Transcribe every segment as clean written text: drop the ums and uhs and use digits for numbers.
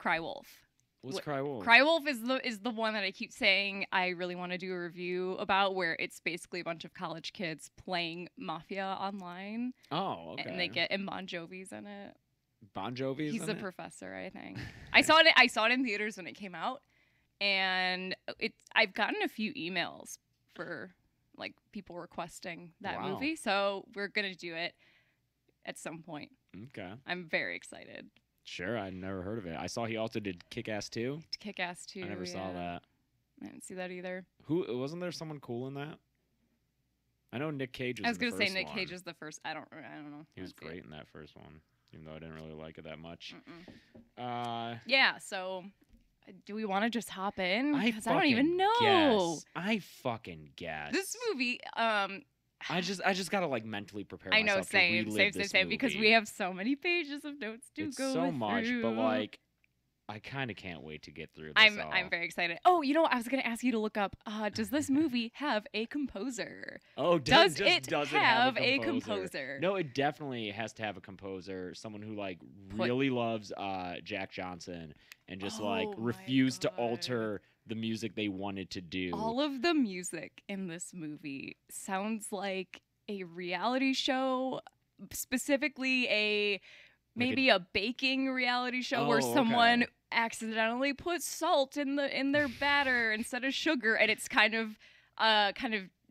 Cry Wolf. What's Cry Wolf? Cry Wolf is the one that I keep saying I really want to do a review about, where it's basically a bunch of college kids playing Mafia online. Oh, okay. And Bon Jovi's in it. Bon Jovi's He's in the it? professor, I think. I saw it in theaters when it came out, and I've gotten a few emails for like people requesting that movie, so we're gonna do it at some point. Okay. I'm very excited. Sure, I'd never heard of it. I saw he also did Kick-Ass 2. Kick-Ass 2. I never saw that. I didn't see that either. Wasn't there someone cool in that? I know Nick Cage was I was going to say Nick Cage is the first. I don't know. He was great in that first one, even though I didn't really like it that much. Yeah, so do we want to just hop in? Because I don't even know. I fucking guess. This movie, I just gotta like mentally prepare myself. I know, same, because we have so many pages of notes to go so much, through. but like, I kind of can't wait to get through this. I'm very excited. Oh, you know what? I was gonna ask you to look up. Does this movie have a composer? Oh, does it have a composer? No, it definitely has to have a composer. Someone who like really loves Jack Johnson and just like refused to alter the music they wanted to do. All of the music in this movie sounds like a reality show, specifically maybe a baking reality show where someone accidentally puts salt in their batter instead of sugar, and it's kind of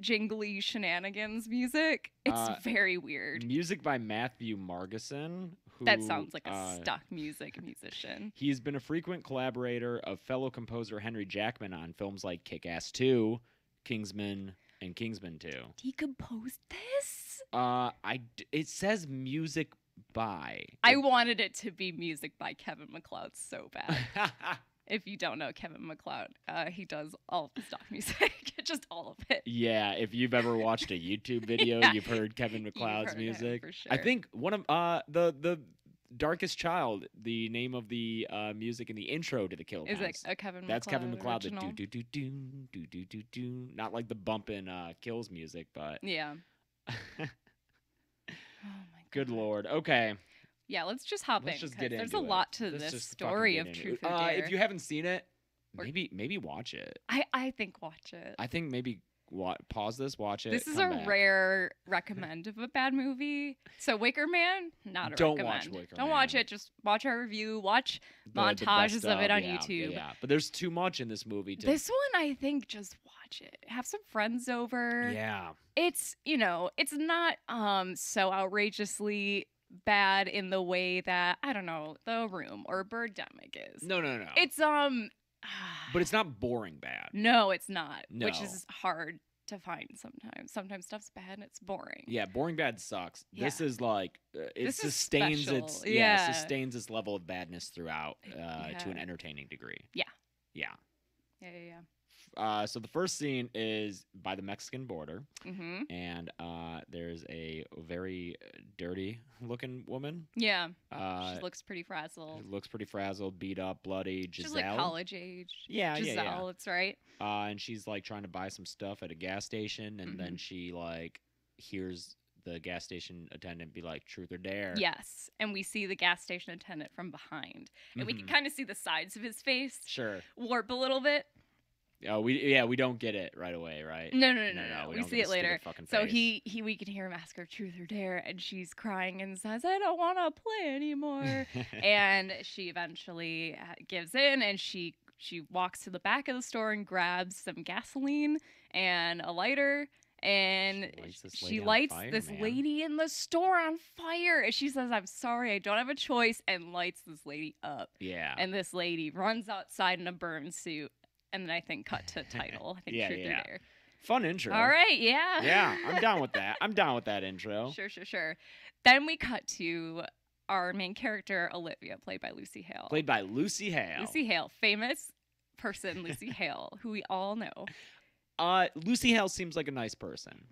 jingly shenanigans music. It's very weird. Music by Matthew Margeson. That sounds like a stock music musician. He's been a frequent collaborator of fellow composer Henry Jackman on films like Kick-Ass 2, Kingsman, and Kingsman 2. He composed this? It says music by. I wanted it to be music by Kevin MacLeod so bad. If you don't know Kevin MacLeod, he does all the stock music, just all of it. Yeah, if you've ever watched a YouTube video, you've heard Kevin MacLeod's music. For sure. I think one of the Darkest Child, the name of the music in the intro to the Kill Is Counts. it a Kevin MacLeod? That's Kevin MacLeod. The original? do do do do do do do. Not like the bumpin' Kills music, but Yeah. Oh my god. Good lord. Okay. Yeah, let's just hop Let's in. just get into There's a it. lot to Let's this just story fucking of get Truth into or it. Dare. If you haven't seen it, maybe watch it. I think watch it. I think maybe pause this, watch it. This is come a back. rare recommend of a bad movie. So Wicker Man, not a Don't recommend. watch Wicker Don't Man. watch it. Just watch our review. Watch The montages best of it on yeah, YouTube. Yeah, but there's too much in this movie. This one, I think, just watch it. Have some friends over. Yeah. It's it's not so outrageously bad in the way that I don't know The Room or Birdemic is. No. It's But it's not boring bad. No, it's not. No. Which is hard to find sometimes. Sometimes stuff's bad and it's boring. Yeah, boring bad sucks. Yeah. This is like it This is sustains special. its Yeah. sustains its level of badness throughout to an entertaining degree. Yeah. Yeah. Yeah. So the first scene is by the Mexican border, Mm-hmm. and there's a very dirty-looking woman. Yeah. She She looks pretty frazzled. looks pretty frazzled, beat up, bloody. Giselle. She's like college age. Yeah, Giselle, that's right. And she's like trying to buy some stuff at a gas station, and then she like hears the gas station attendant be like, "Truth or dare?" Yes. And we see the gas station attendant from behind. And we can kind of see the sides of his face Sure. warp a little bit. Oh, we don't get it right away, right? No. We We don't see get it the later. stupid fucking So face. we can hear him ask her truth or dare, and she's crying and says, "I don't want to play anymore." And she eventually gives in, and she walks to the back of the store and grabs some gasoline and a lighter. And she lights this lady in the store on fire. And she says, "I'm sorry, I don't have a choice," and lights this lady up. Yeah. And this lady runs outside in a burn suit. And then I think cut to title. I think Truth or Dare. Fun intro. All right, yeah. Yeah, I'm down with that. I'm down with that intro. Sure. Then we cut to our main character, Olivia, played by Lucy Hale. Played by Lucy Hale. Lucy Hale, famous person, Lucy Hale, who we all know. Lucy Hale seems like a nice person.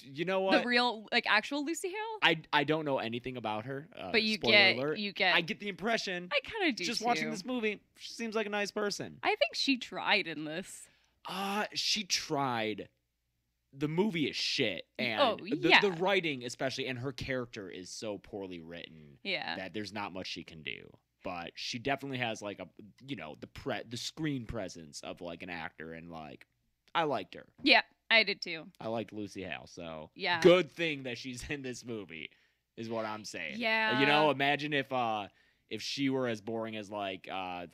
You know what? The real, like, actual Lucy Hale? I don't know anything about her. But you spoiler get, alert. I get the impression. I kind of do Just too. watching this movie, she seems like a nice person. I think she tried in this. She tried. The movie is shit, and the writing especially, and her character is so poorly written Yeah. that there's not much she can do. but she definitely has like a the screen presence of like an actor, and like I liked her. Yeah, I did too. I liked Lucy Hale, so yeah, good thing that she's in this movie is what I'm saying. Yeah, imagine if she were as boring as like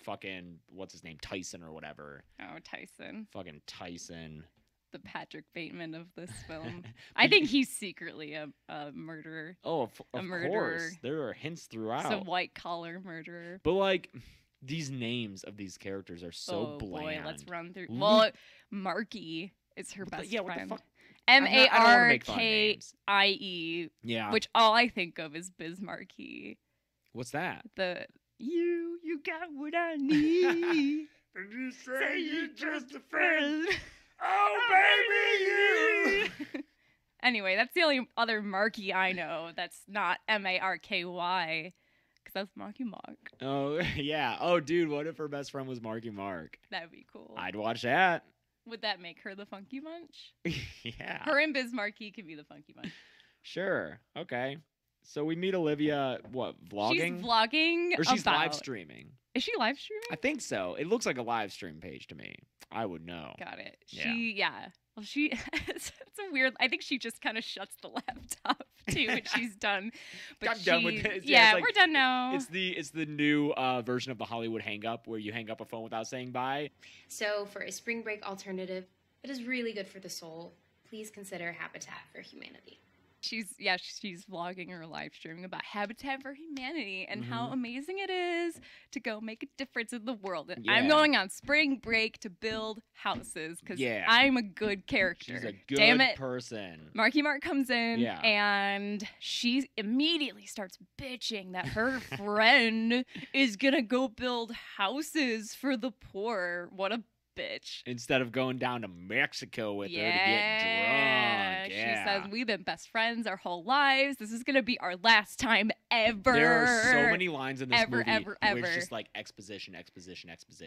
fucking what's his name, Tyson or whatever. Oh, Tyson. Fucking Tyson. The Patrick Bateman of this film. I think he's secretly a murderer. Oh, of course. There are hints throughout. Some white collar murderer. But like these names of these characters are so bland. Boy, let's run through. Well, Marky is her best friend. What the fuck? Markie. Yeah. Which all I think of is Biz Markie. What's that? You got what I need. And you say you're just a friend. Oh, baby, you. Anyway, that's the only other Marky I know that's not Marky. Because that's Marky Mark. Oh, yeah. Oh, dude, what if her best friend was Marky Mark? That'd be cool. I'd watch that. Would that make her the Funky Bunch? Yeah. Her and Biz Markie could be the Funky Bunch. Sure. Okay. So we meet Olivia, vlogging? She's vlogging. Or she's live streaming. Is she live streaming? I think so. It looks like a live stream page to me. I would know. Got it. Yeah. Well, it's a weird. I think she just kind of shuts the laptop too when she's done. But I'm done with this. Yeah, like, we're done now. It's the new version of the Hollywood hang up where you hang up a phone without saying bye. So for a spring break alternative that is really good for the soul, please consider Habitat for Humanity. She's vlogging or live streaming about Habitat for Humanity and how amazing it is to go make a difference in the world. And I'm going on spring break to build houses because I'm a good character. She's a good person. Marky Mark comes in and she immediately starts bitching that her friend is gonna go build houses for the poor. What a bitch. Instead of going down to Mexico with her to get drunk. She says, we've been best friends our whole lives. This is going to be our last time ever. There are so many lines in this movie where it's just like exposition.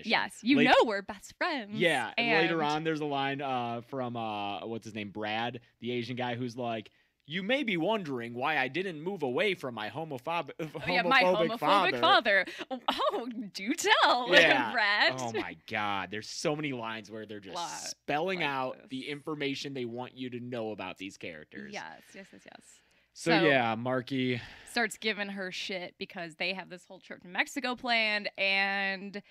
Yes, you know we're best friends. Yeah, and later on there's a line from, what's his name, Brad, the Asian guy, who's like, you may be wondering why I didn't move away from my homophobic father. Oh, do tell, Brad. Oh my God. There's so many lines where they're just spelling out the information they want you to know about these characters. Yes. So yeah, Marky starts giving her shit because they have this whole trip to Mexico planned, and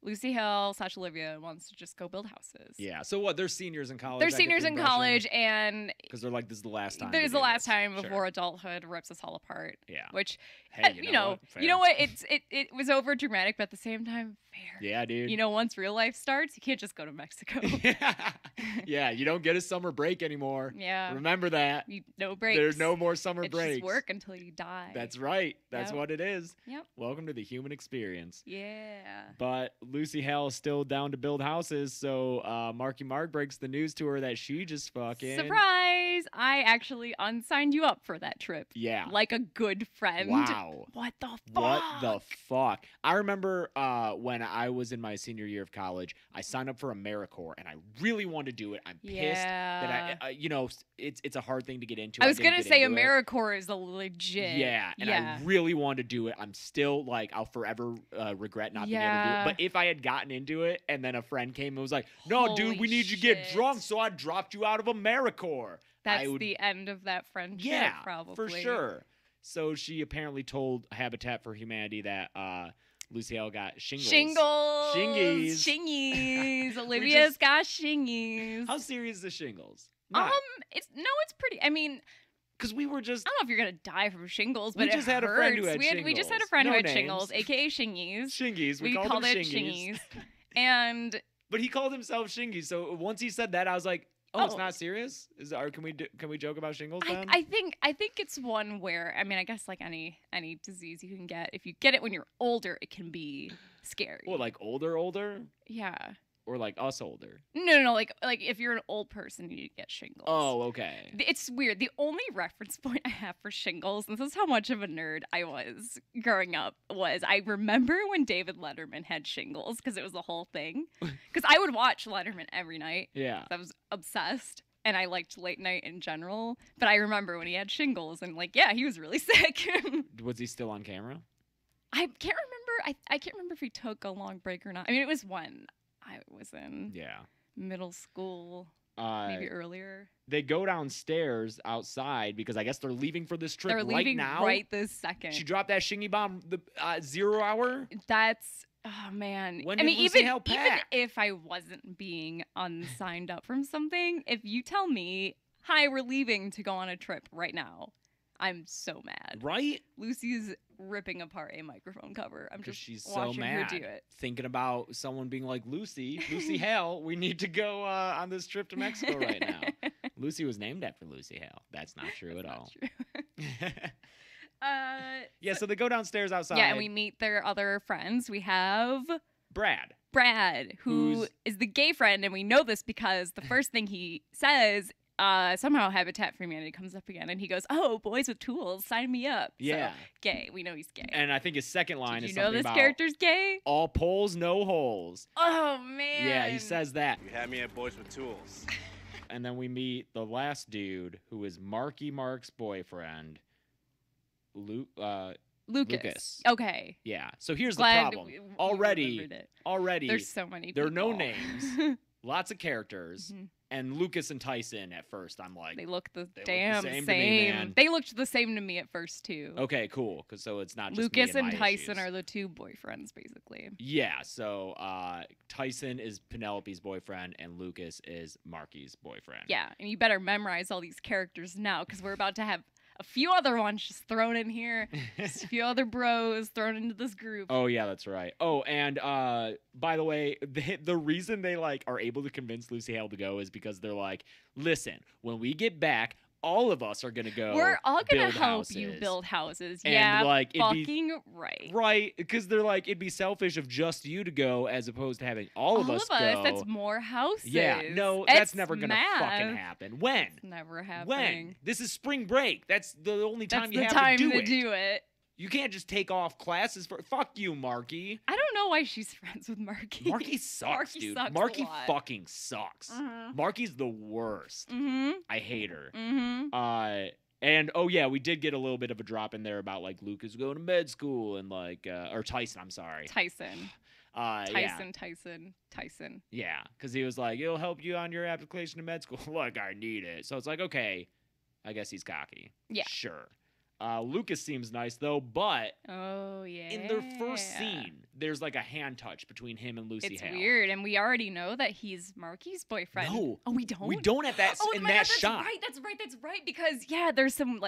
Lucy Hale / Olivia wants to just go build houses. Yeah. So what? They're seniors in college. They're seniors in college, and because they're like, this is the last time. This is the last time before adulthood rips us all apart. Yeah. Which, hey, you know what? It was over dramatic, but at the same time, fair. Yeah, dude. You know, once real life starts, you can't just go to Mexico. Yeah, you don't get a summer break anymore. Yeah. Remember that. No breaks. There's no more summer breaks. It's just work until you die. That's right. That's what it is. Yep. Welcome to the human experience. Yeah. But Lucy Hale is still down to build houses, so Marky Mark breaks the news to her that she just fucking... Surprise! I actually unsigned you up for that trip. Yeah. Like a good friend. Wow. What the fuck? What the fuck? I remember when I was in my senior year of college, I signed up for AmeriCorps, and I really wanted to do it. I'm pissed that it's a hard thing to get into. I was going to say AmeriCorps is a legit. Yeah, and I really wanted to do it. I'm still like, I'll forever regret not being able to do it. But if I had gotten into it and then a friend came and was like, no, dude, we need you to get drunk, so I dropped you out of AmeriCorps. That's the end of that friendship, probably. For sure. So she apparently told Habitat for Humanity that Lucy Hale got shingles. Shingies. Olivia's got shingies. How serious is the shingles? It's pretty. I mean, because we were just... I don't know if you're gonna die from shingles, but we just had a friend who had shingles. We just had a friend who had shingles, aka shingies. Shingies. We called it shingies. And... But he called himself Shingy. So once he said that, I was like, oh, it's not serious? Can we joke about shingles then? I think it's one where, I mean, I guess like any disease you can get, if you get it when you're older, it can be scary. Well, like older? Yeah. Or like us older? No, like if you're an old person, you get shingles. Oh, okay. It's weird. The only reference point I have for shingles, and this is how much of a nerd I was growing up, was I remember when David Letterman had shingles, because it was the whole thing. Because I would watch Letterman every night. Yeah. I was obsessed. And I liked late night in general. But I remember when he had shingles, and he was really sick. Was he still on camera? I can't remember I can't remember if he took a long break or not. I mean, it was when I was in middle school, maybe earlier. They go downstairs outside because I guess they're leaving for this trip They're leaving right now. Right this second. She dropped that shingy bomb the 0 hour. That's oh man. When did Lucy Hale pack? Even if I wasn't being unsigned up from something, if you tell me, "Hi, we're leaving to go on a trip right now," I'm so mad. Right? Lucy's ripping apart a microphone cover. I'm just she's watching so mad, her do it. thinking about someone being like, Lucy Hale, we need to go on this trip to Mexico right now. Lucy was named after Lucy Hale. That's not true at all. So they go downstairs outside. Yeah, and we meet their other friends. We have Brad, who is the gay friend, and we know this because the first thing he says, somehow Habitat for Humanity comes up again, and he goes, "Oh, boys with tools, sign me up." Yeah. So, gay. We know he's gay. And I think his second line Did is you know something this about character's gay? all poles, no holes. Oh, man. Yeah, he says that. You had me at boys with tools. And then we meet the last dude, who is Marky Mark's boyfriend, Lucas. Okay. Yeah. So here's Glad the problem. we Already, there's so many people. there are no names, lots of characters, and Lucas and Tyson at first, I'm like, they look the look damn the same. same. To me, man. They looked the same to me at first too. Okay, cool. So it's not just Lucas me and my Tyson issues. are the two boyfriends, basically. Yeah. So Tyson is Penelope's boyfriend, and Lucas is Marky's boyfriend. Yeah, and you better memorize all these characters now because we're about to have a few other ones just thrown in here. Just a few other bros thrown into this group. Oh yeah, that's right. Oh, and by the way, the reason they like are able to convince Lucy Hale to go is because they're like, listen, when we get back, all of us are gonna go. We're all gonna build help houses. you build houses. And, yeah, like, it'd be- fucking right. Right, because they're like, it'd be selfish of just you to go as opposed to having all of us go. That's more houses. Yeah, no, It's that's never gonna fucking happen. When? It's never happening. When? This is spring break. That's the only time That's you the have time to do do it. it. You can't just take off classes for. Fuck you, Marky. I don't know why she's friends with Marky. Marky sucks, Marky dude. sucks a Marky lot. fucking sucks. Marky's the worst. I hate her. And oh yeah, we did get a little bit of a drop in there about like Lucas going to med school and like or Tyson. I'm sorry. Tyson. Tyson. Yeah, because he was like, it'll help you on your application to med school. Look, I need it. So it's like, okay, I guess he's cocky. Yeah. Sure. Lucas seems nice though, but oh yeah, in their first scene, there's like a hand touch between him and Lucy Hale. It's weird, and we already know that he's Marky's boyfriend. No, oh, we don't. We don't at that in that shot. That's right. Because there's some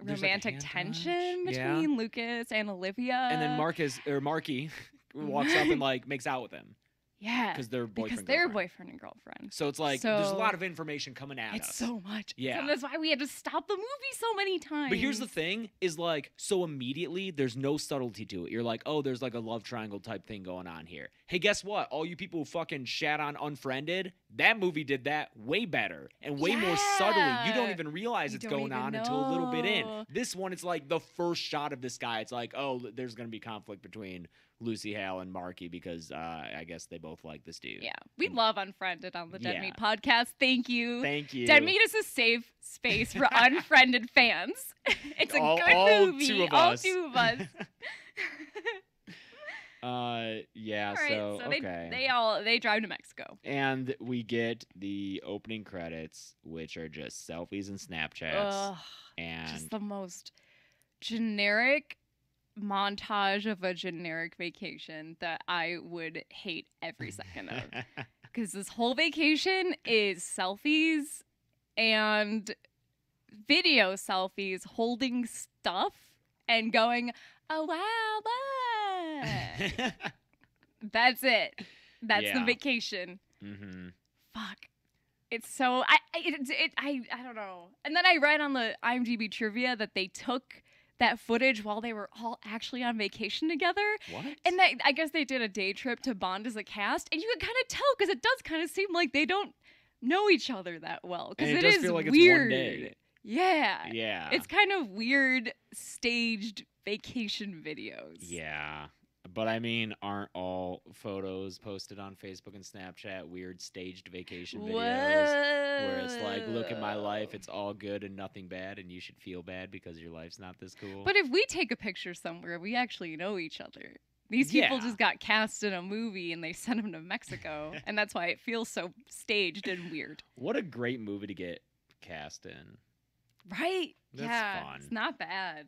romantic tension between Lucas and Olivia, and then Marky walks up and like makes out with him. Yeah, because they're boyfriend and girlfriend. So it's like there's a lot of information coming at us. It's so much. Yeah, so that's why we had to stop the movie so many times. But here's the thing: is like so immediately there's no subtlety to it. You're like, oh, there's like a love triangle type thing going on here. Hey, guess what? All you people who fucking shat on Unfriended, that movie did that way better and way more subtly. You don't even realize it's going on until a little bit in. This one, it's like the first shot of this guy. It's like, oh, there's gonna be conflict between Lucy Hale and Marky because I guess they both like this dude. Yeah. We love Unfriended on the Dead Meat podcast. Thank you. Thank you. Dead Meat is a safe space for unfriended fans. It's a good movie. All two of us. Yeah, right, so okay. They drive to Mexico. And we get the opening credits, which are just selfies and Snapchats. Ugh, and just the most generic montage of a generic vacation that I would hate every second of. Because this whole vacation is selfies and video selfies holding stuff and going, oh, wow, bye. That's it. That's the vacation. Fuck. It's so, I don't know. And then I read on the IMDb trivia that they took that footage while they were all actually on vacation together. What? And I guess they did a day trip to bond as a cast, and you can kind of tell because it does kind of seem like they don't know each other that well. Because it is feel like weird. It's one day. Yeah. Yeah. It's kind of weird staged vacation videos. Yeah. But I mean, aren't all photos posted on Facebook and Snapchat weird staged vacation videos? Where it's like, look at my life, it's all good and nothing bad, and you should feel bad because your life's not this cool. But if we take a picture somewhere, we actually know each other. These people Yeah. just got cast in a movie and they sent them to Mexico, and that's why it feels so staged and weird. What a great movie to get cast in. Right? That's yeah, fun. it's not bad.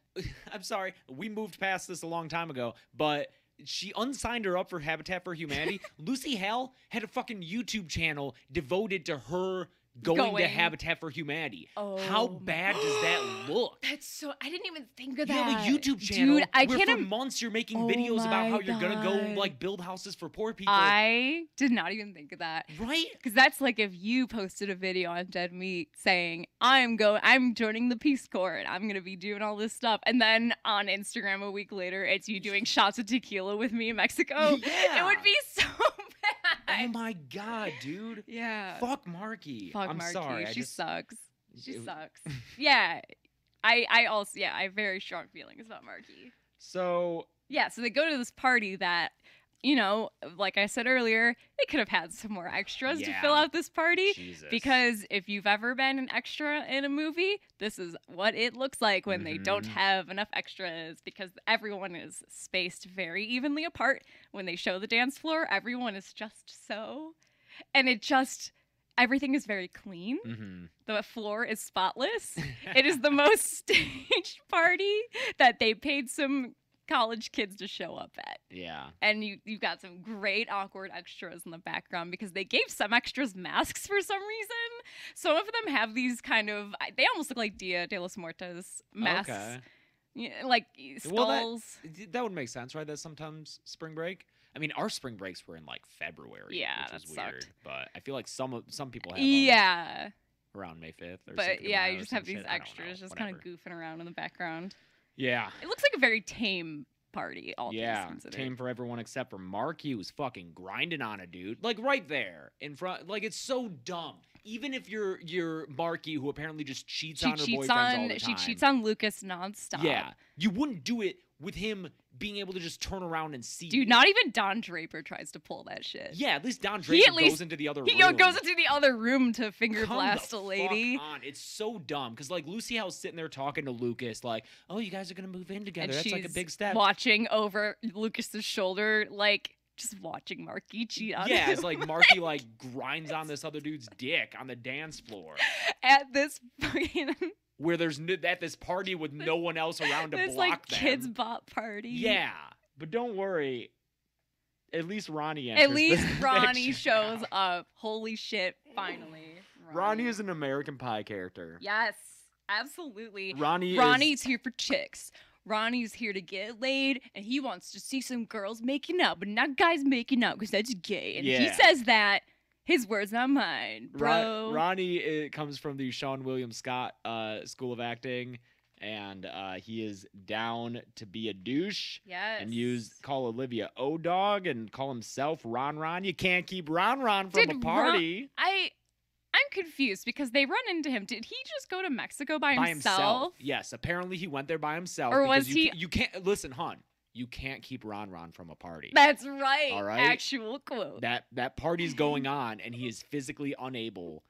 I'm sorry, we moved past this a long time ago, but she unsigned her up for Habitat for Humanity. Lucy Hale had a fucking YouTube channel devoted to her going to Habitat for Humanity. Oh, how bad does that look? That's so. I didn't even think of You that. have a YouTube channel Dude, I where can't. for months you're making videos about how you're gonna go like build houses for poor people. I did not even think of that. Right? Because that's like if you posted a video on Dead Meat saying I'm joining the Peace Corps and I'm gonna be doing all this stuff, and then on Instagram a week later it's you doing shots of tequila with me in Mexico. Yeah. It would be so bad. Oh my god, dude. Yeah. Fuck Marky. Fuck I'm Marky. sorry. She sucks. She it- sucks. Yeah. I also I have very strong feelings about Marky. So Yeah, so they go to this party that, you know, like I said earlier, they could have had some more extras to fill out this party. Jesus. Because if you've ever been an extra in a movie, this is what it looks like when they don't have enough extras, because everyone is spaced very evenly apart. When they show the dance floor, everyone is just so. And everything is very clean. Mm-hmm. The floor is spotless. It is the most staged party that they paid some college kids to show up at. Yeah. And you've got some great awkward extras in the background because they gave some extras masks for some reason. Some of them have these kind of, they almost look like Dia de los Muertos masks. Okay. Yeah, like skulls. Well, that would make sense, right? That sometimes spring break. I mean, our spring breaks were in like February, Yeah, which is that weird. sucked. But I feel like some people have them Yeah. around May 5th. Or But Cinco de yeah, Mayo you or just some have these shit. I don't extras know. just kind of Whatever. goofing around in the background. Yeah. It looks like a very tame party, all things considered. Tame for everyone except for Marky, who's fucking grinding on a dude. Like right there in front. Like it's so dumb. Even if you're Marky, who apparently just cheats on her boyfriends all the time. She cheats on Lucas nonstop. Yeah. You wouldn't do it with him being able to just turn around and see. Dude, not even Don Draper tries to pull that shit. Yeah, at least Don Draper goes into the other room. He goes into the other room to finger Come blast the a lady. Fuck on. It's so dumb because like Lucy Hale's sitting there talking to Lucas, like, "Oh, you guys are gonna move in together. And That's she's like a big step." watching over Lucas's shoulder, like just watching Marky cheat on him. Yeah, it's like Marky like grinds on this other dude's dick on the dance floor at this fucking where there's at this party with no one else around to this block like them. kids bop party. Yeah, but don't worry. At least Ronnie At enters least the Ronnie picture shows now. up. Holy shit! Finally, Ronnie is an American Pie character. Yes, absolutely. Ronnie's here for chicks. Ronnie's here to get laid, and he wants to see some girls making out, but not guys making out because that's gay. And he Yeah. says that. His words, not mine, bro. Ronnie comes from the Sean William Scott School of Acting, and he is down to be a douche. Yes. And call Olivia O-Dog and call himself Ron Ron. You can't keep Ron Ron from Did a party. I'm confused because they run into him. Did he just go to Mexico by himself? Yes, apparently he went there by himself. Or because was you can't listen, hon. You can't keep Ron Ron from a party. That's right. All right? Actual quote. That party's going on, and he is physically unable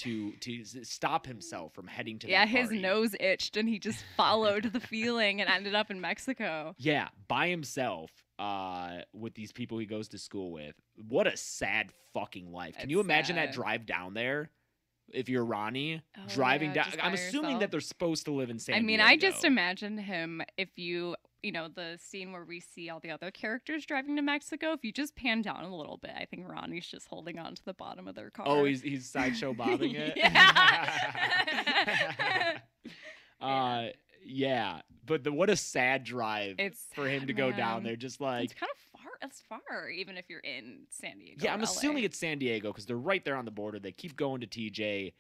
to stop himself from heading to Yeah, that his party. nose itched and he just followed the feeling and ended up in Mexico. Yeah, by himself with these people he goes to school with. What a sad fucking life. Can It's you imagine that sad. drive down there? If you're Ronnie Oh, driving yeah, down, just I'm by assuming yourself. that they're supposed to live in San I mean, Diego. I just imagine him if you know, the scene where we see all the other characters driving to Mexico, if you just pan down a little bit, I think Ronnie's just holding on to the bottom of their car. Oh, he's sideshow bobbing it. Yeah. Yeah, but what a sad drive It's for him sad, to go down man. there. Just like, It's kind of far. It's far, even if you're in San Diego. yeah, I'm or assuming LA. it's San Diego because they're right there on the border. They keep going to TJ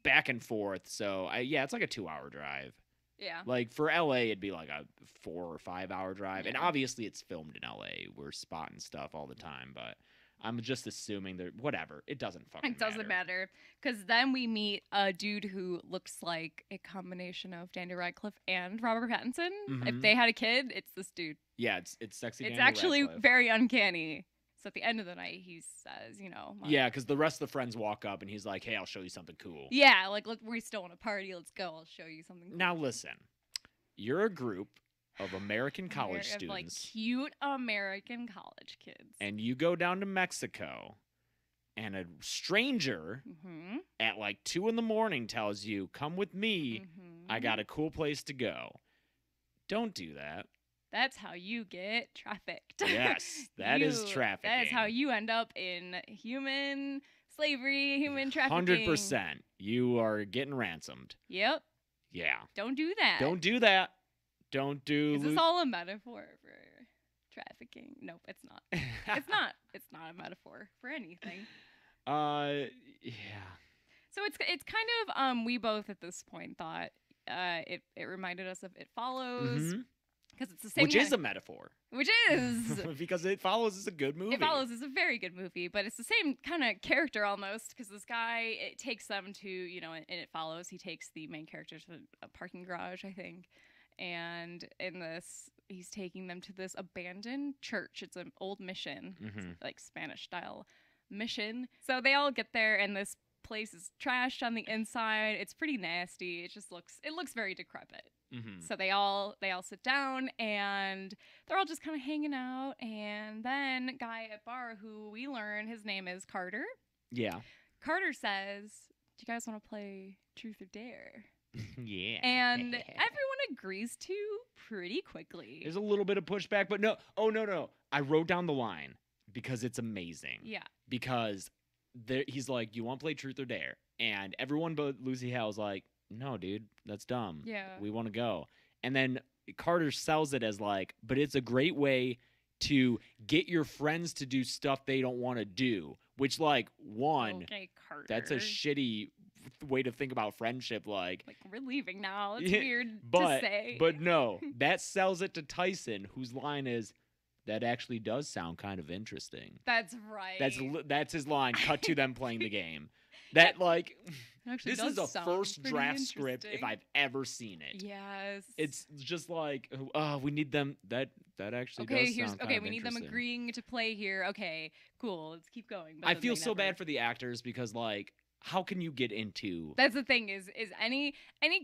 back and forth. So yeah, it's like a 2-hour drive. Yeah. Like for LA, it'd be like a 4 or 5 hour drive. And Yeah. obviously it's filmed in LA. We're spotting stuff all the time, but I'm just assuming that whatever. It doesn't fucking It doesn't matter. Because then we meet a dude who looks like a combination of Daniel Radcliffe and Robert Pattinson. If Mhm. they had a kid, it's this dude. Yeah, it's sexy. It's Daniel actually Radcliffe. very uncanny. So at the end of the night, he says, you know, like, Yeah, because the rest of the friends walk up and he's like, "Hey, I'll show you something cool." yeah, like, look, we still want to party. Let's go. I'll show you something cool. Now listen, you're a group of American college Of, like, students, cute American college kids. and you go down to Mexico, and a stranger Mm-hmm. at like 2 a.m. tells you, "Come with me. Mm-hmm. I got a cool place to go." Don't do that. That's how you get trafficked. Yes, that is trafficking. That is how you end up in human slavery, human trafficking. 100%. You are getting ransomed. Yep. Yeah. Don't do that. Don't do that. Don't do. Is this all a metaphor for trafficking? Nope, it's not. It's not. It's not a metaphor for anything. Yeah. So it's kind of we both at this point thought it reminded us of It Follows Mhm. because it's the same. Which is a metaphor. which is Because It Follows is a good movie. It Follows is a very good movie, but it's the same kind of character almost because this guy, it takes them to, you know, in It Follows, he takes the main character to a parking garage, I think. And in this, he's taking them to this abandoned church. It's an old mission, Mhm. it's like Spanish style mission. So they all get there and this place is trashed on the inside. It's pretty nasty. It looks very decrepit. Mhm. So they all sit down and they're all just kind of hanging out. And then guy at bar who we learn his name is Carter. Yeah. Carter says, "Do you guys want to play Truth or Dare?" Yeah. And everyone agrees to pretty quickly. There's a little bit of pushback, but no. Oh, no. I wrote down the line because it's amazing. Yeah. Because he's like, "You want to play Truth or Dare?" And everyone but Lucy Hale's like, "No, dude, that's dumb. Yeah. We want to go." And then Carter sells it as like, "But it's a great way to get your friends to do stuff they don't want to do," which, like, one, Okay, Carter. that's a shitty way to think about friendship. Like we're leaving now. It's Yeah, weird but to say. but no, that sells it to Tyson, whose line is, "That actually does sound kind of interesting." That's right. That's his line. Cut to them playing the game. That like. It actually This does is a sound first pretty draft script if interesting. I've ever seen it. Yes. It's just like, oh, we need them. That actually okay. does Here's sound okay. kind of We need them interesting. agreeing to play here. Okay, cool. Let's keep going. But I then feel they so never- bad for the actors because, like, how can you get into? That's the thing is any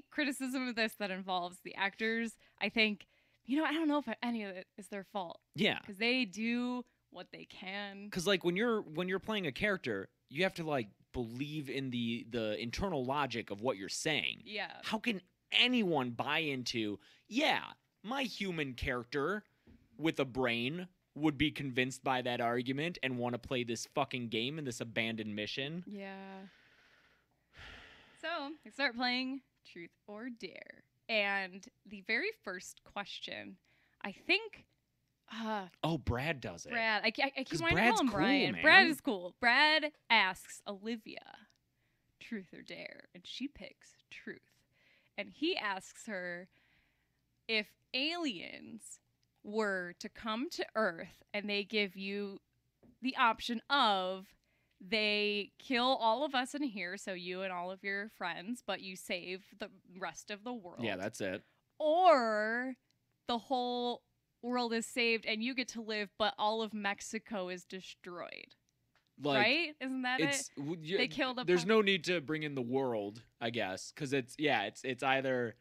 criticism of this that involves the actors. I think I don't know if any of it is their fault Yeah, because they do what they can. because like when you're playing a character, you have to like believe in the internal logic of what you're saying. Yeah. How can anyone buy into? Yeah, my human character with a brain would be convinced by that argument and want to play this fucking game in this abandoned mission. Yeah. So they start playing Truth or Dare. And the very first question, I think, Oh, Brad does it. Brad, I keep 'Cause wanting to Brad's call him cool, Brian. man. Brad is cool. Brad asks Olivia, Truth or Dare, and she picks Truth. And he asks her if aliens were to come to Earth and they give you the option of they kill all of us in here, so you and all of your friends, but you save the rest of the world. Yeah, that's it. Or the whole world is saved and you get to live, but all of Mexico is destroyed. Like, right? Isn't that it? They killed a There's no need to bring in the world, I guess, because it's either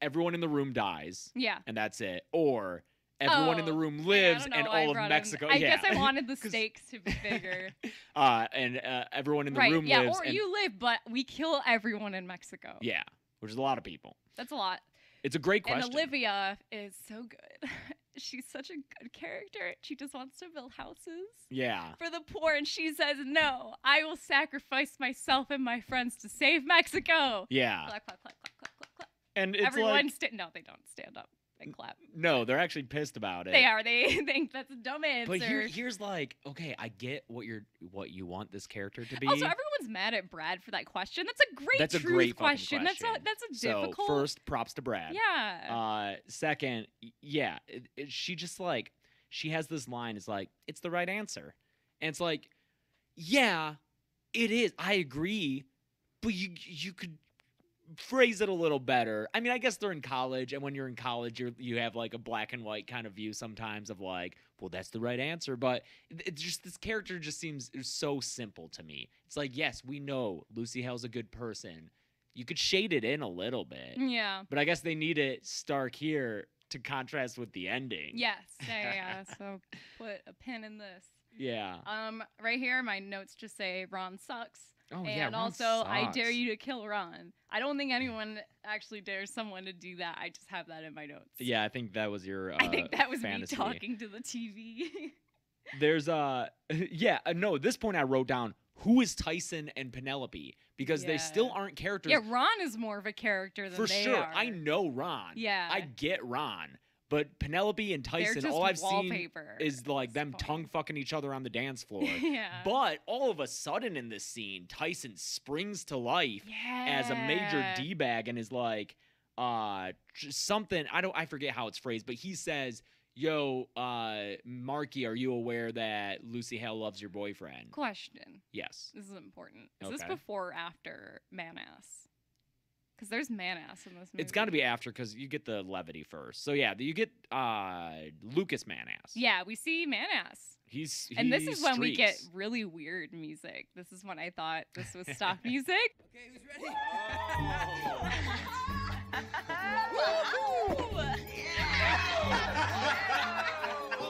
everyone in the room dies, and that's it, or everyone in the room lives and all of Mexico. I guess I wanted the stakes to be bigger. And everyone in the room lives. Or you live, but we kill everyone in Mexico. Yeah, which is a lot of people. That's a lot. It's a great question. And Olivia is so good. She's such a good character. She just wants to build houses for the poor. And she says, no, I will sacrifice myself and my friends to save Mexico. Yeah. Clap, clap, clap, clap, clap, clap, clap. And it's everyone no, they don't stand up and clap. No, they're actually pissed about it. They are. They think that's a dumb answer. But here's like, okay, I get what you want this character to be. Also, everyone's mad at Brad for that question. That's a great question. That's a difficult. So first, props to Brad. Yeah. Second, she just like she has this line. It's like it's the right answer, and it's like, yeah, it is. I agree, but you could phrase it a little better. I mean, I guess they're in college, and when you're in college, you have like a black and white kind of view sometimes of like, well, that's the right answer. But it's just this character just seems so simple to me. It's like, yes, we know Lucy Hale's a good person. You could shade it in a little bit. Yeah. But I guess they need it stark here to contrast with the ending. Yes. Yeah. So put a pin in this. Yeah. Right here, my notes just say Ron sucks. Oh, and yeah, Ron also, sucks. I dare you to kill Ron. I don't think anyone actually dares someone to do that. I just have that in my notes. Yeah, I think that was your I think that was fantasy. me talking to the TV. There's no, at this point I wrote down, who is Tyson and Penelope? Because they still aren't characters. Yeah, Ron is more of a character than they are. I know Ron. Yeah. I get Ron. But Penelope and Tyson, all I've seen is like them tongue fucking each other on the dance floor. Yeah. But all of a sudden in this scene, Tyson springs to life as a major D-bag and is like something, I forget how it's phrased, but he says, yo, Marky, are you aware that Lucy Hale loves your boyfriend? Question. Yes. This is important. Is this before or after Man-Ass? Because there's man-ass in this movie. It's got to be after because you get the levity first. So, yeah, you get Lucas man-ass. Yeah, we see man-ass. And this is when we get really weird music. This is when I thought this was stock music. Okay, who's ready?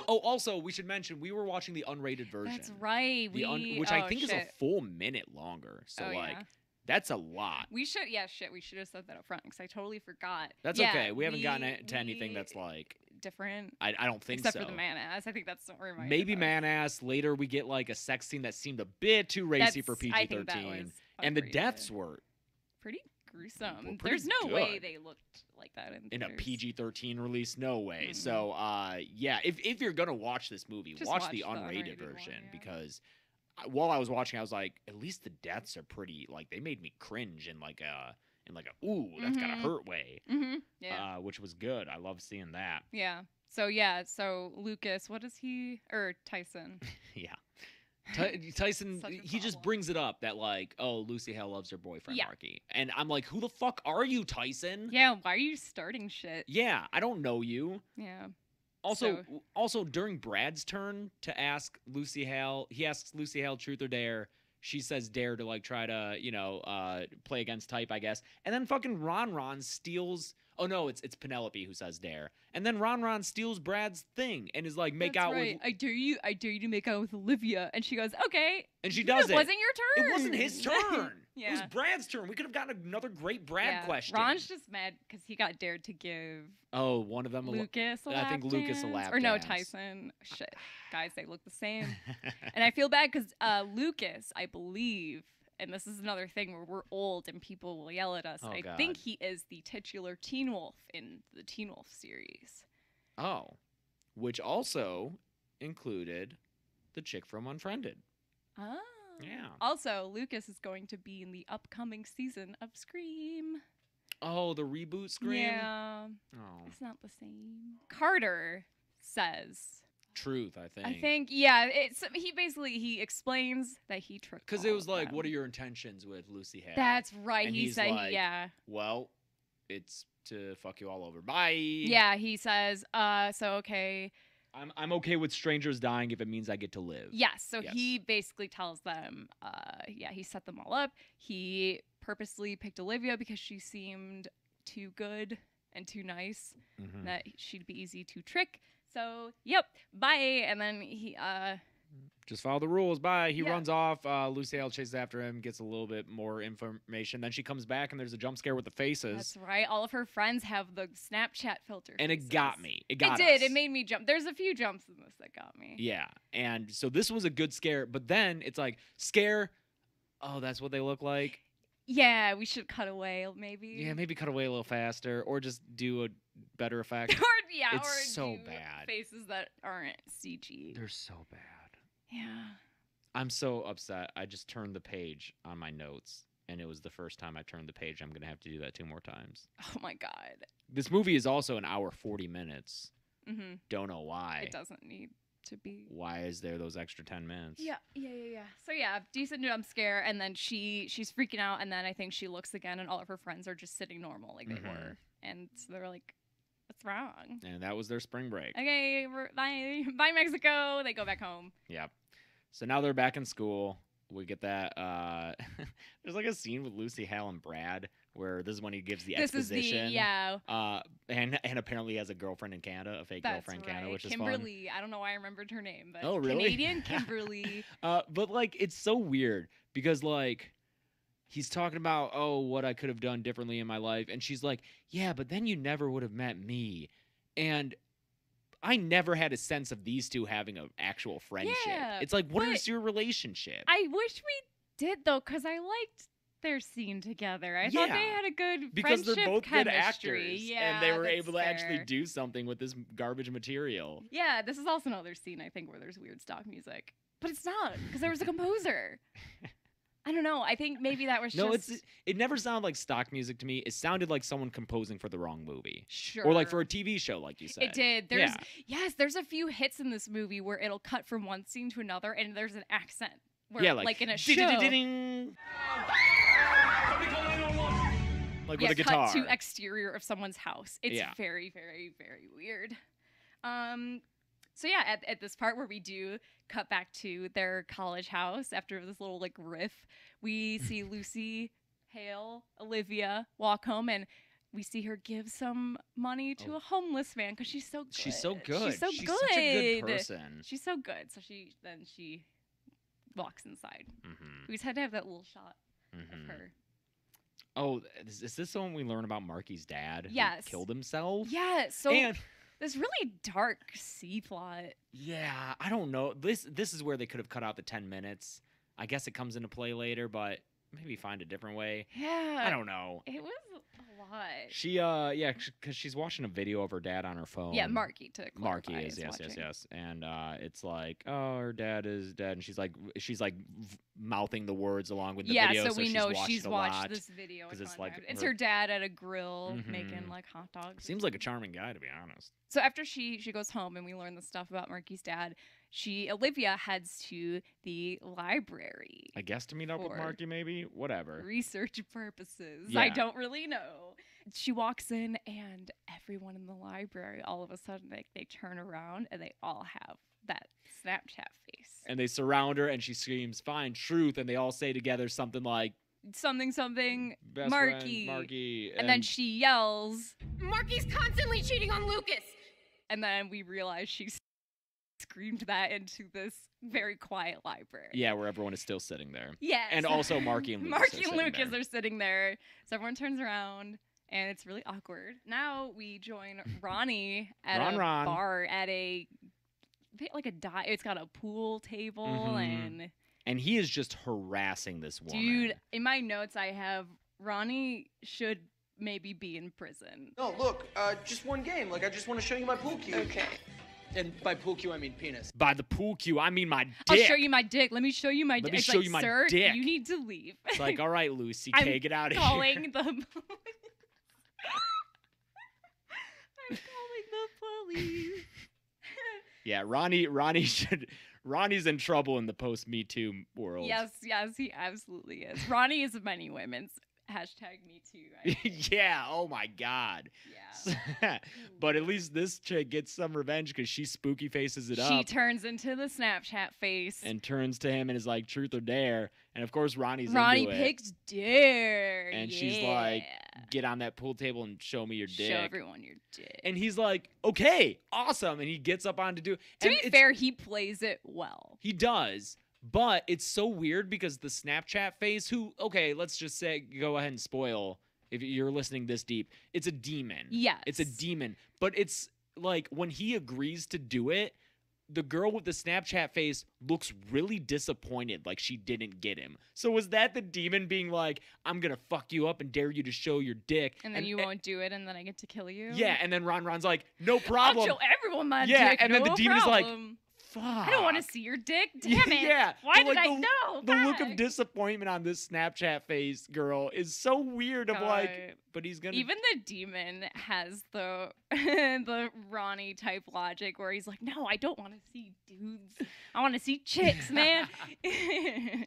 Oh, also, we should mention, we were watching the unrated version. That's right. Which I think is a full minute longer. So, that's a lot. We should have said that up front because I totally forgot. That's okay. We haven't gotten to anything that's like different. I don't think except so. for the man-ass. I think that's what we're maybe man-ass. Later we get like a sex scene that seemed a bit too racy for PG-13. And the deaths were pretty gruesome. There's no way they looked like that in a PG-13 release. No way. So if you're gonna watch this movie, watch the unrated version because while I was watching, I was like, at least the deaths are pretty, like, they made me cringe in like a ooh, that's gotta hurt way. Yeah. Which was good. I love seeing that. Yeah. So Lucas, what is he, or Tyson? Tyson, he just brings it up that like, oh, Lucy Hale loves her boyfriend, Marky. And I'm like, who the fuck are you, Tyson? Yeah, why are you starting shit? Yeah, I don't know you. Yeah. Also, during Brad's turn to ask Lucy Hale, he asks Lucy Hale truth or dare. She says dare to like try to, play against type, I guess. And then fucking Ron steals. Oh no, it's Penelope who says dare. And then Ron steals Brad's thing and is like, make out with. I dare you to make out with Olivia. And she goes, okay. And she does it. It wasn't your turn. It wasn't his turn. It was Brad's turn. We could have gotten another great Brad question. Ron's just mad because he got dared to give. Oh, one of them. Lucas a lap I think Lucas a lap Or no, dance. Tyson. Shit. Guys, they look the same. And I feel bad because Lucas, I believe, and this is another thing where we're old and people will yell at us. Oh, I God. think he is the titular Teen Wolf in the Teen Wolf series. Oh, which also included the chick from Unfriended. Oh. Yeah. Also, Lucas is going to be in the upcoming season of Scream. Oh, the reboot Scream? Yeah. Oh. It's not the same. Carter says... Truth, I think. He explains that he tricked because it was like, what are your intentions with Lucy Hale? That's right. And he said, like, well, it's to fuck you all over. Bye. Yeah, he says, so okay. I'm okay with strangers dying if it means I get to live. Yes. So Yes. he basically tells them, he set them all up. He purposely picked Olivia because she seemed too good and too nice, that she'd be easy to trick. So, yep, bye. And then he, just follow the rules. Bye. He runs off. Lucy Hale chases after him, gets a little bit more information. Then she comes back, and there's a jump scare with the faces. That's right. All of her friends have the Snapchat filter. And faces. it got me. It did. us. It made me jump. There's a few jumps in this that got me. Yeah. And so this was a good scare. But then it's like, scare. Oh, that's what they look like. Yeah, we should cut away, maybe. Yeah, maybe cut away a little faster, or just do a better effect. It's It's so do bad. faces that aren't CG. They're so bad. Yeah. I'm so upset. I just turned the page on my notes, and it was the first time I turned the page. I'm going to have to do that 2 more times. Oh, my God. This movie is also an hour 40 minutes. Mm-hmm. Don't know why. It doesn't need to be. Why is there those extra 10 minutes? Yeah. So, yeah, decent jump scare, and then she's freaking out, and then I think she looks again, and all of her friends are just sitting normal like they were. And so they're like, what's wrong? And that was their spring break. Okay, bye Mexico. They go back home. Yep. So now they're back in school. We get that. There's like a scene with Lucy Hale and Brad where this is when he gives the exposition. And apparently he has a girlfriend in Canada, a fake girlfriend in Canada, which is fun. Kimberly. I don't know why I remembered her name, but oh, really? Canadian Kimberly. But like it's so weird because like he's talking about what I could have done differently in my life, and she's like, yeah, but then you never would have met me, and I never had a sense of these two having an actual friendship. Yeah, it's like, what is your relationship? I wish we did though, because I liked their scene together. I thought they had a good because friendship they're both chemistry. good actors, Yeah, and they were that's able to fair. actually do something with this garbage material. Yeah, this is also another scene I think where there's weird stock music, but it's not because there was a composer. I don't know. I think maybe that was it never sounded like stock music to me. It sounded like someone composing for the wrong movie. Sure. Or like for a TV show, like you said. It did. There's a few hits in this movie where it'll cut from one scene to another and there's an accent. Where, like in a show. Like with a guitar. Cut to exterior of someone's house. It's very, very, very weird. So yeah, at this part where we do cut back to their college house after this little like riff, we see Lucy Hale, Olivia walk home, and we see her give some money to a homeless man because she's so good. She's so good. She's so She's good. such a good person. She's so good. So she walks inside. We just had to have that little shot of her. Oh, is this the one we learn about Marky's dad? Yes. Who killed himself? Yeah. So this really dark C plot. Yeah, I don't know. This is where they could have cut out the 10 minutes. I guess it comes into play later, but maybe find a different way. Yeah. I don't know. It was a lot. She because she's watching a video of her dad on her phone. Yeah, Marky to clarify. Marky is yes. And it's like, oh, her dad is dead, and she's like mouthing the words along with the video. Yeah, so we know she's watched lot, this video. It's like it's her dad at a grill making like hot dogs. Seems like a charming guy, to be honest. So after she goes home and we learn the stuff about Marky's dad, Olivia heads to the library. I guess to meet up with Marky, maybe? Whatever. Research purposes. Yeah. I don't really know. She walks in and everyone in the library, all of a sudden, they turn around and they all have that Snapchat face. And they surround her and she screams, "Find truth," and they all say together something like, something, best Marky. Friend, Marky. And then she yells, Marky's constantly cheating on Lucas. And then we realize she screamed that into this very quiet library. Yeah, where everyone is still sitting there. Yes. And also Marky and Lucas are sitting there. So everyone turns around, and it's really awkward. Now we join Ronnie at a bar at it's got a pool table and he is just harassing this woman. Dude, in my notes I have Ronnie should maybe be in prison. No, look, just one game. Like, I just want to show you my pool cue. Okay. And by pool cue, I mean penis. By the pool cue, I mean my dick. I'll show you my dick. Let me show you my dick. Let me show you my Sir, dick. You need to leave. It's like, all right, Lucy K, get out of here. I'm calling the police. Yeah, Ronnie's in trouble in the post-Me Too world. Yes, he absolutely is. Ronnie is many women's Hashtag me too. Yeah. Oh my God. Yeah. But at least this chick gets some revenge because she spooky faces it up. She turns into the Snapchat face. And turns to him and is like, truth or dare. And of course, Ronnie Ronnie into it. picks dare. And she's like, get on that pool table and show me your dick. Show everyone your dick. And he's like, okay, awesome. And he gets up on to do it. To be fair, he plays it well. He does. But it's so weird because the Snapchat face, okay, let's just say, go ahead and spoil if you're listening this deep. It's a demon. Yes. It's a demon. But it's like when he agrees to do it, the girl with the Snapchat face looks really disappointed, like she didn't get him. So was that the demon being like, I'm going to fuck you up and dare you to show your dick? And then you won't do it, and then I get to kill you? Yeah, and then Ron's like, no problem. I'll show everyone my dick, Yeah, and then the demon is like, problem. fuck. I don't want to see your dick. Damn it. Yeah. Why but, did I know? The look of Fuck. disappointment on this Snapchat face girl is so weird of like, but he's going to. Even the demon has the the Ronnie type logic where he's like, no, I don't want to see dudes. I want to see chicks, man. I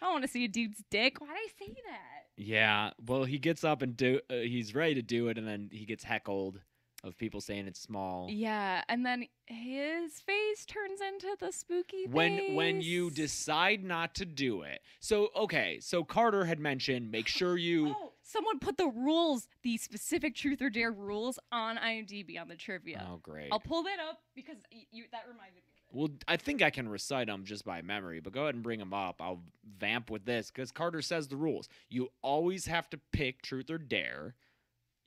don't want to see a dude's dick. Why'd I say that? Yeah. Well, he gets up and he's ready to do it, and then he gets heckled of people saying it's small. Yeah, and then his face turns into the spooky When you face. decide not to do it. So, okay, so Carter had mentioned make sure you... Oh, someone put the rules, the specific truth or dare rules on IMDb on the trivia. Oh, great. I'll pull that up because that reminded me of it. Well, I think I can recite them just by memory, but go ahead and bring them up. I'll vamp with this because Carter says the rules. You always have to pick truth or dare.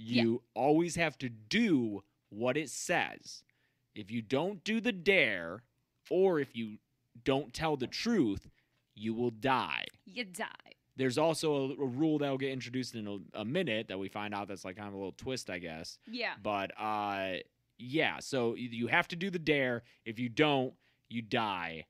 You always have to do what it says. If you don't do the dare, or if you don't tell the truth, you will die. You die. There's also a rule that will get introduced in a minute that we find out that's like kind of a little twist, I guess. Yeah. But, yeah, so you have to do the dare. If you don't, you die.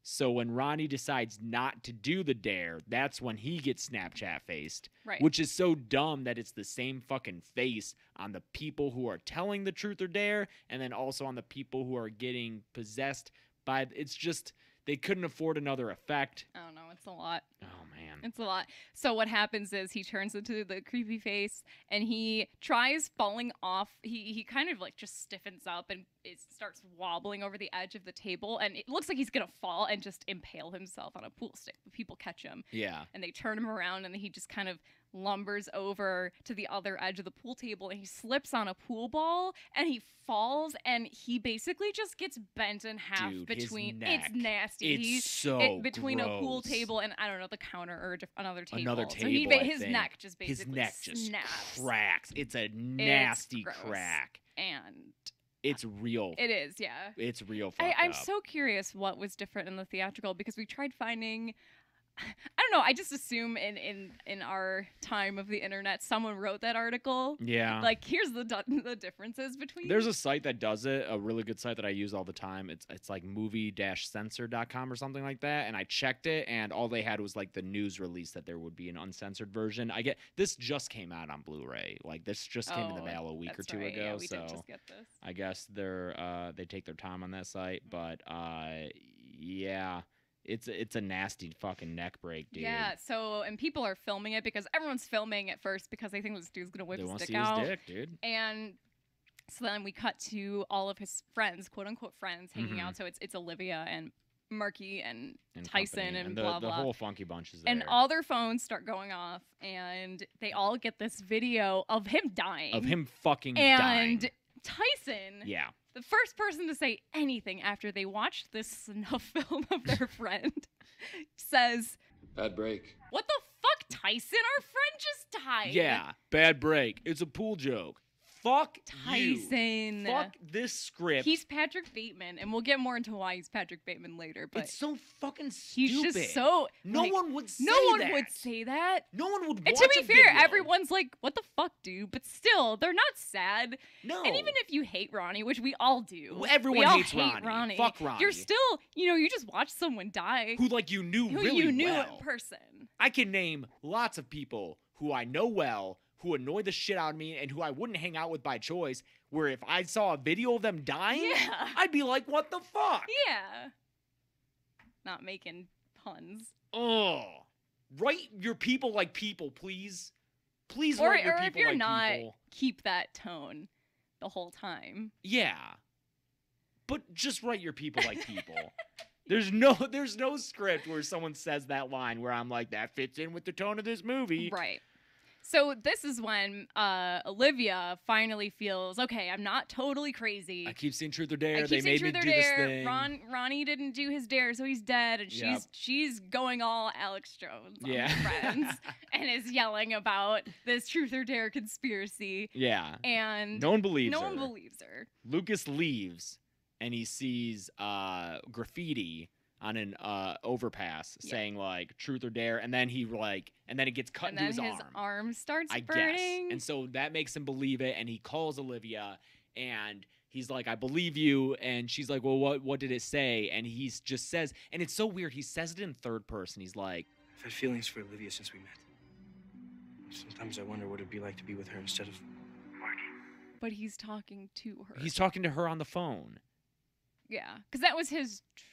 So when Ronnie decides not to do the dare, that's when he gets Snapchat faced. Right. Which is so dumb that it's the same fucking face on the people who are telling the truth or dare, and then also on the people who are getting possessed by. It's just they couldn't afford another effect. I don't know. It's a lot. Oh man. It's a lot. So what happens is he turns into the creepy face and he tries falling off. He kind of like just stiffens up and it starts wobbling over the edge of the table. And it looks like he's going to fall and just impale himself on a pool stick. But people catch him. Yeah. And they turn him around and he just kind of lumbers over to the other edge of the pool table and he slips on a pool ball and he falls and he basically just gets bent in half. Dude, between his neck. It's nasty. It's so between a pool gross. table and I don't know, the counter or another table. Another So table, I his think. neck just basically His neck just snaps. cracks. It's a nasty gross. crack. And It's real. it is, yeah. It's real fucked I'm up. so curious what was different in the theatrical because we tried finding. I don't know. I just assume in our time of the internet, someone wrote that article. Yeah. Like, here's the differences between. There's a site that does it, a really good site that I use all the time. It's like movie-censor.com or something like that. And I checked it, and all they had was like the news release that there would be an uncensored version. This just came out on Blu-ray. Like this just came in the mail a week or two ago. Yeah, we so did just get this. I guess they take their time on that site. But yeah. It's a nasty fucking neck break, dude. Yeah, so, and people are filming it because everyone's filming at first because they think this dude's going to whip They his want to dick see out. his dick, dude. And so then we cut to all of his friends, quote unquote friends, hanging out. So it's Olivia and Marky and Tyson company. and the, blah, the blah. whole funky bunch is there. And all their phones start going off and they all get this video of him dying. Of him fucking and dying. Tyson, Yeah. the first person to say anything after they watched this snuff film of their friend, says, Bad break. "What the fuck, Tyson? Our friend just died." Yeah. Bad break. It's a pool joke. Fuck Tyson. you. Fuck this script. He's Patrick Bateman, and we'll get more into why he's Patrick Bateman later. But it's so fucking stupid. he's just so. No like, one would say No one that. would say that. No one would watch And to be a fair, video. everyone's like, "What the fuck, dude?" But still, they're not sad. No. And even if you hate Ronnie, which we all do, Well, everyone we all hates hate Ronnie. Fuck Ronnie. You're still, you just watched someone die. Who, like, you knew who really you knew well. in person. I can name lots of people who I know well, who annoy the shit out of me, and who I wouldn't hang out with by choice, where if I saw a video of them dying, Yeah. I'd be like, what the fuck? Yeah. Not making puns. Oh. Write your people like people, please. please or write your people if you're like not, people. keep that tone the whole time. Yeah. But just write your people like people. There's no script where someone says that line where I'm like, that fits in with the tone of this movie. Right. So this is when Olivia finally feels, okay, I'm not totally crazy. I keep seeing Truth or Dare. I keep They seeing made me Truth or do this Dare. thing. Ronnie didn't do his dare, so he's dead. And she's going all Alex Jones on her friends and is yelling about this Truth or Dare conspiracy. Yeah. And no one believes her. No one believes her. Lucas leaves and he sees graffiti on an overpass saying like Truth or Dare, and then it gets cut into his arm. And then his arm starts I burning. guess. And so that makes him believe it, and he calls Olivia, and he's like, I believe you. And she's like, well, what did it say? And he just says, and it's so weird, he says it in third person. He's like, I've had feelings for Olivia since we met. Sometimes I wonder what it'd be like to be with her instead of Marky. But he's talking to her. He's talking to her on the phone. Yeah, because that was his truth.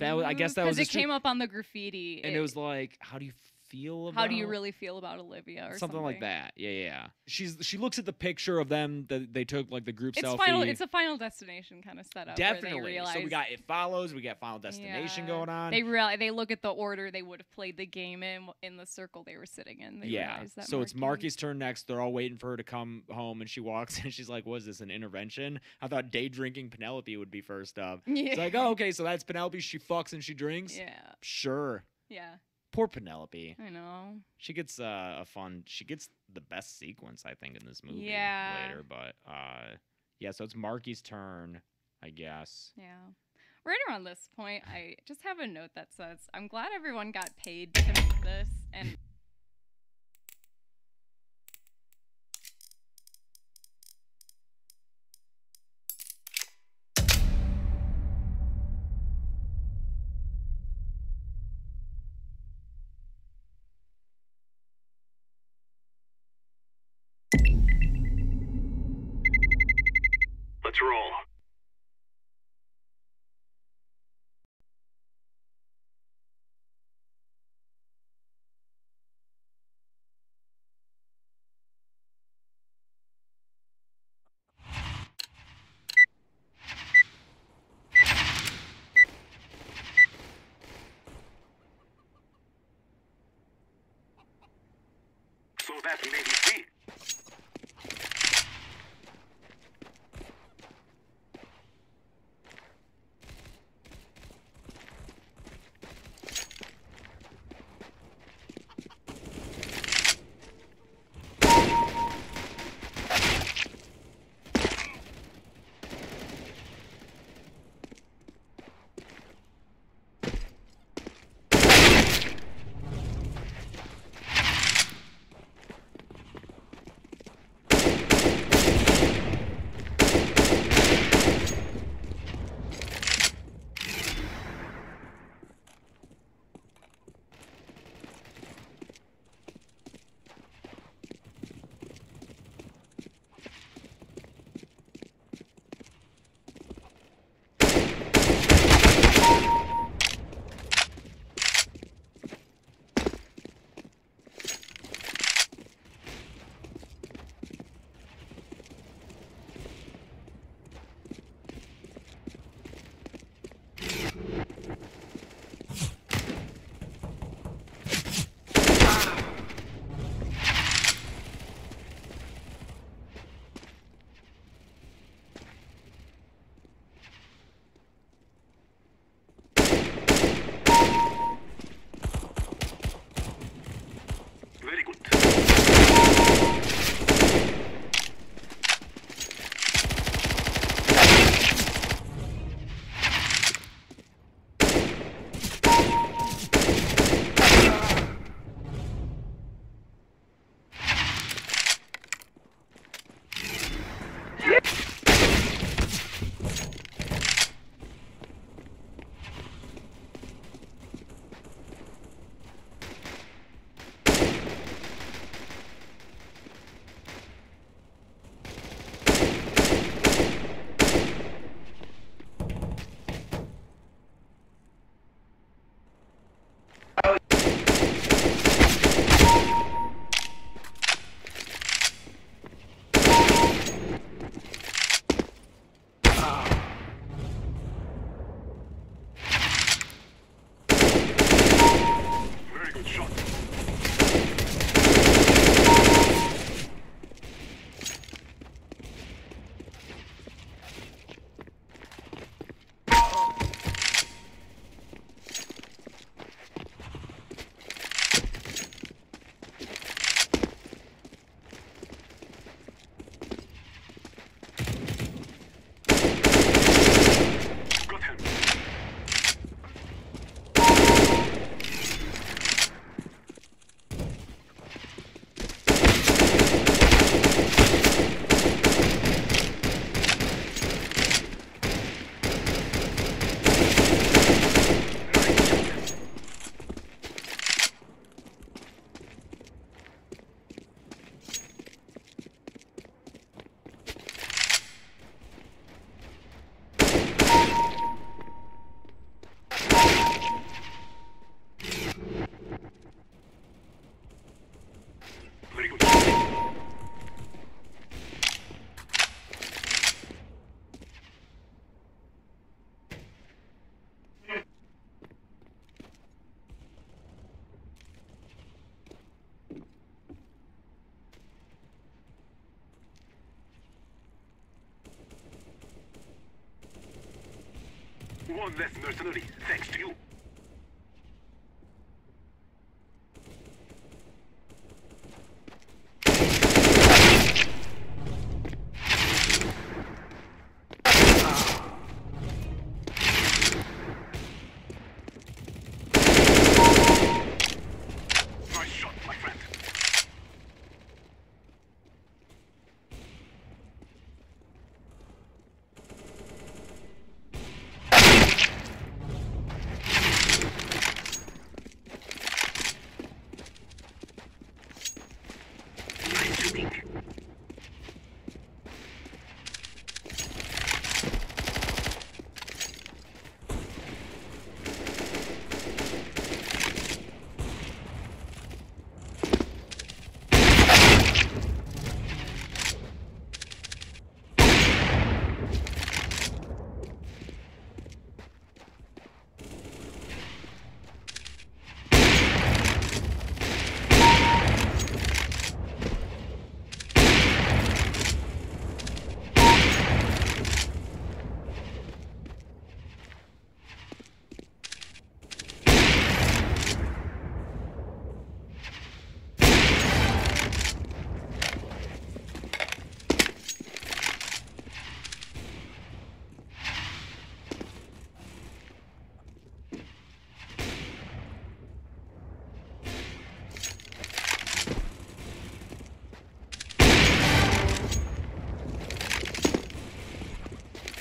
I guess that was because it came up on the graffiti. And it was like, how do you feel about? How do you really feel about Olivia or something like that? Yeah. She looks at the picture of them that they took, like the group selfie. It's a Final Destination kind of setup. Definitely. Where they realize, so we got It Follows. We got Final Destination going on. They look at the order they would have played the game in the circle they were sitting in. They realize that so it's Marky's turn next. They're all waiting for her to come home, and she walks and she's like, "Was this an intervention? I thought day drinking Penelope would be first up." Yeah. It's like, oh, okay, so that's Penelope. She fucks and she drinks. Yeah. Sure. Yeah. Poor Penelope. I know. She gets she gets the best sequence, I think, in this movie later. But so it's Marky's turn, I guess. Yeah. Right around this point, I just have a note that says, I'm glad everyone got paid to make this, and Let's roll. So that may be seen. One less mercenary, thanks to you. Nice shot, my friend. Nice shooting.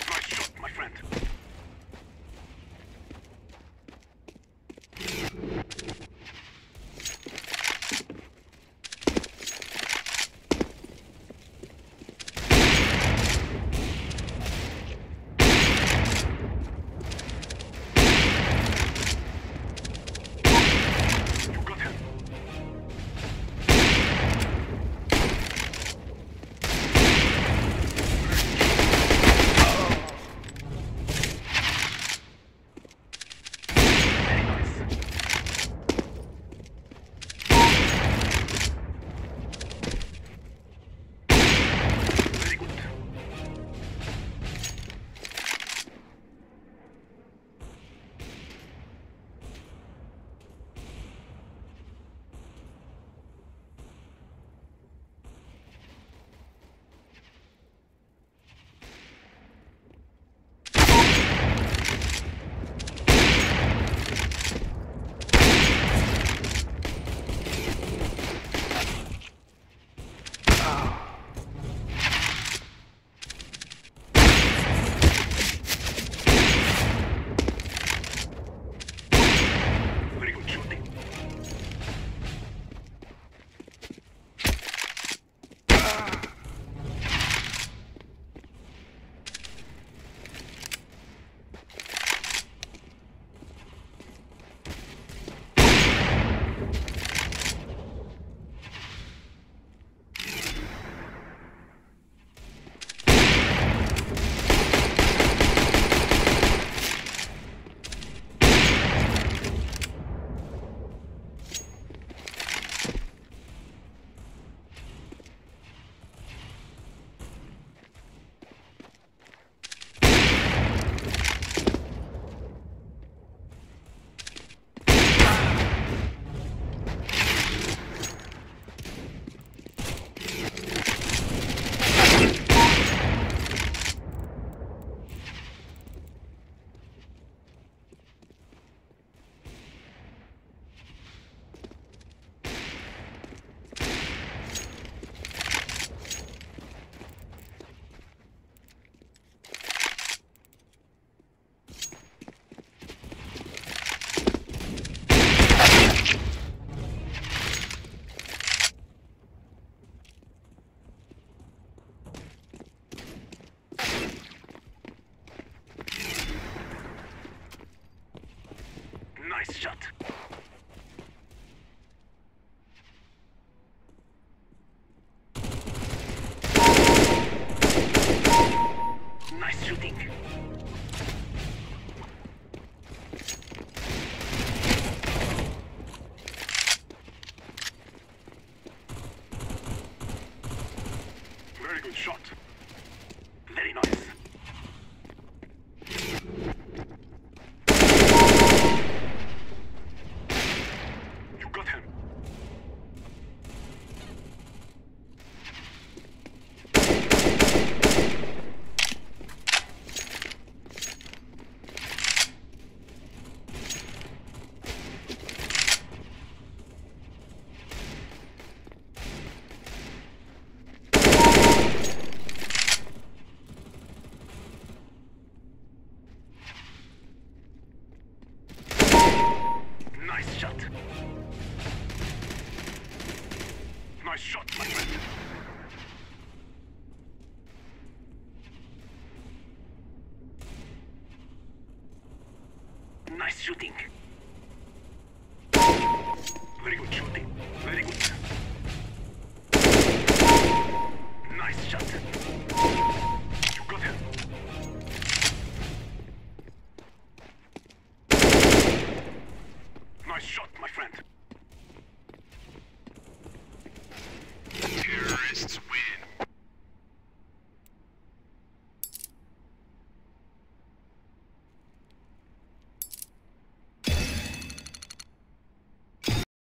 Nice shot, my friend. You got him. Very nice. Very good. Very good shooting. Nice shot. Nice shooting. Very good shot. Very nice. shot. Nice shot, my friend. Nice shooting. Very good shooting. Very good.